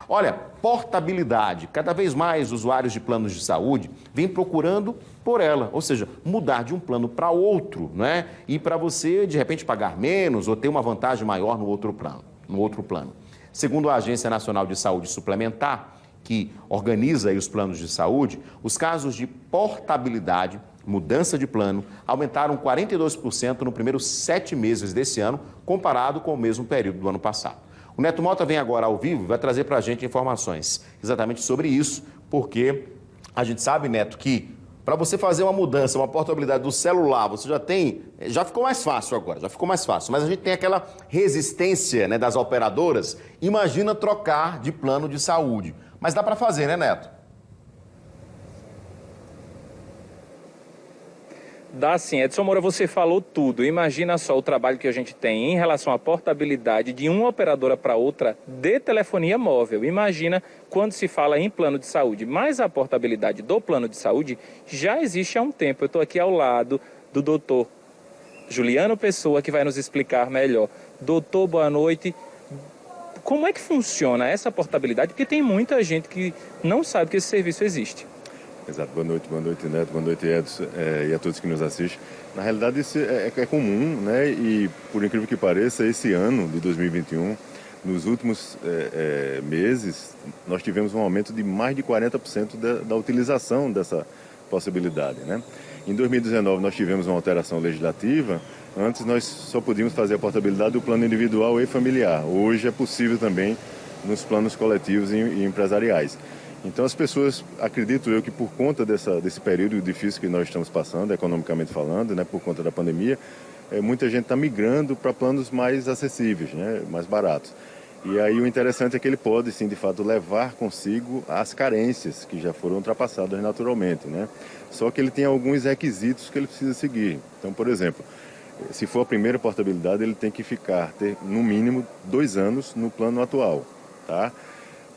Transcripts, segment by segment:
Olha, portabilidade. Cada vez mais usuários de planos de saúde vêm procurando por ela, ou seja, mudar de um plano para outro, né? E para você, de repente, pagar menos ou ter uma vantagem maior no outro plano. Segundo a Agência Nacional de Saúde Suplementar, que organiza aí os planos de saúde, os casos de portabilidade, mudança de plano, aumentaram 42% nos primeiros 7 meses desse ano, comparado com o mesmo período do ano passado. O Neto Mota vem agora ao vivo e vai trazer para a gente informações exatamente sobre isso, porque a gente sabe, Neto, que para você fazer uma mudança, uma portabilidade do celular, você já ficou mais fácil agora, mas a gente tem aquela resistência, né, das operadoras. Imagina trocar de plano de saúde. Mas dá para fazer, né, Neto? Dá sim. Edson Moura, você falou tudo. Imagina só o trabalho que a gente tem em relação à portabilidade de uma operadora para outra de telefonia móvel. Imagina quando se fala em plano de saúde. Mas a portabilidade do plano de saúde já existe há um tempo. Eu estou aqui ao lado do doutor Juliano Pessoa, que vai nos explicar melhor. Doutor, boa noite. Como é que funciona essa portabilidade? Porque tem muita gente que não sabe que esse serviço existe. Exato. Boa noite, Neto, boa noite, Edson, e a todos que nos assistem. Na realidade, isso é comum, né? E, por incrível que pareça, esse ano de 2021, nos últimos meses, nós tivemos um aumento de mais de 40% da utilização dessa possibilidade, né? Em 2019, nós tivemos uma alteração legislativa. Antes, nós só podíamos fazer a portabilidade do plano individual e familiar. Hoje é possível também nos planos coletivos e empresariais. Então as pessoas, acredito eu, que por conta desse período difícil que nós estamos passando, economicamente falando, né, por conta da pandemia, muita gente está migrando para planos mais acessíveis, né, mais baratos. E aí o interessante é que ele pode, sim, de fato, levar consigo as carências que já foram ultrapassadas naturalmente, né? Só que ele tem alguns requisitos que ele precisa seguir. Então, por exemplo, se for a primeira portabilidade, ele tem que ter no mínimo 2 anos no plano atual, tá?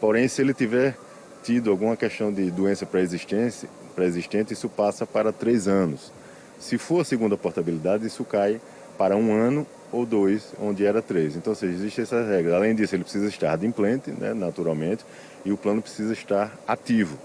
Porém, se ele tiver tido alguma questão de doença pré-existente, isso passa para 3 anos. Se for a segunda portabilidade, isso cai para 1 ano ou 2, onde era 3. Então, ou seja, existem essas regras. Além disso, ele precisa estar adimplente, né, naturalmente, e o plano precisa estar ativo.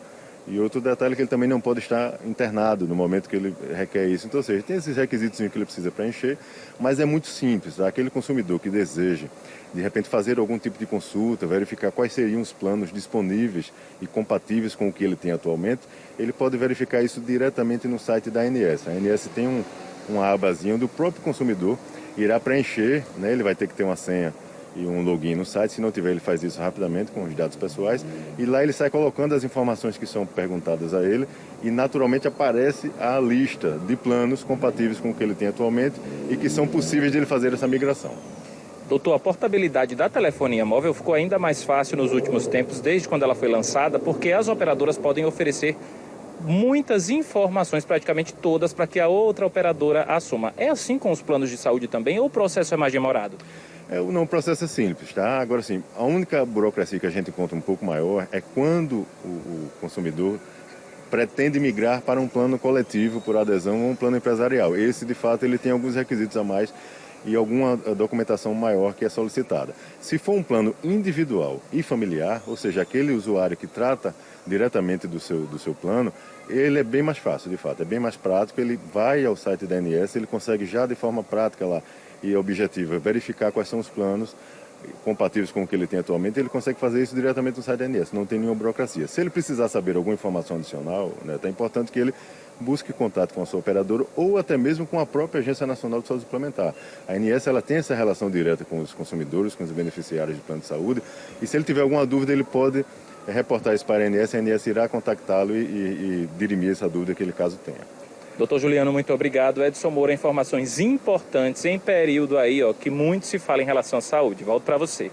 E outro detalhe é que ele também não pode estar internado no momento que ele requer isso. Então, ou seja, tem esses requisitos que ele precisa preencher, mas é muito simples. Tá? Aquele consumidor que deseja, de repente, fazer algum tipo de consulta, verificar quais seriam os planos disponíveis e compatíveis com o que ele tem atualmente, ele pode verificar isso diretamente no site da ANS. A ANS tem uma abazinha onde o próprio consumidor irá preencher, né? Ele vai ter que ter uma senha e um login no site. Se não tiver, ele faz isso rapidamente com os dados pessoais e lá ele sai colocando as informações que são perguntadas a ele e naturalmente aparece a lista de planos compatíveis com o que ele tem atualmente e que são possíveis de ele fazer essa migração. Doutor, a portabilidade da telefonia móvel ficou ainda mais fácil nos últimos tempos, desde quando ela foi lançada, porque as operadoras podem oferecer muitas informações, praticamente todas, para que a outra operadora assuma. É assim com os planos de saúde também ou o processo é mais demorado? Não, o processo é simples, tá? Agora sim, a única burocracia que a gente encontra um pouco maior é quando o consumidor pretende migrar para um plano coletivo por adesão ou um plano empresarial. Esse, de fato, ele tem alguns requisitos a mais e alguma documentação maior que é solicitada. Se for um plano individual e familiar, ou seja, aquele usuário que trata diretamente do seu plano, ele é bem mais fácil, de fato, é bem mais prático, ele vai ao site da ANS, ele consegue já de forma prática lá e objetiva verificar quais são os planos compatíveis com o que ele tem atualmente, ele consegue fazer isso diretamente no site da ANS, não tem nenhuma burocracia. Se ele precisar saber alguma informação adicional, né, é importante que ele busque contato com a sua operadora ou até mesmo com a própria Agência Nacional de Saúde Suplementar. A ANS ela tem essa relação direta com os consumidores, com os beneficiários de plano de saúde, e se ele tiver alguma dúvida, ele pode reportar isso para a ANS irá contactá-lo e dirimir essa dúvida que ele caso tenha. Doutor Juliano, muito obrigado. Edson Moura, informações importantes em período aí, ó, que muito se fala em relação à saúde. Volto para você.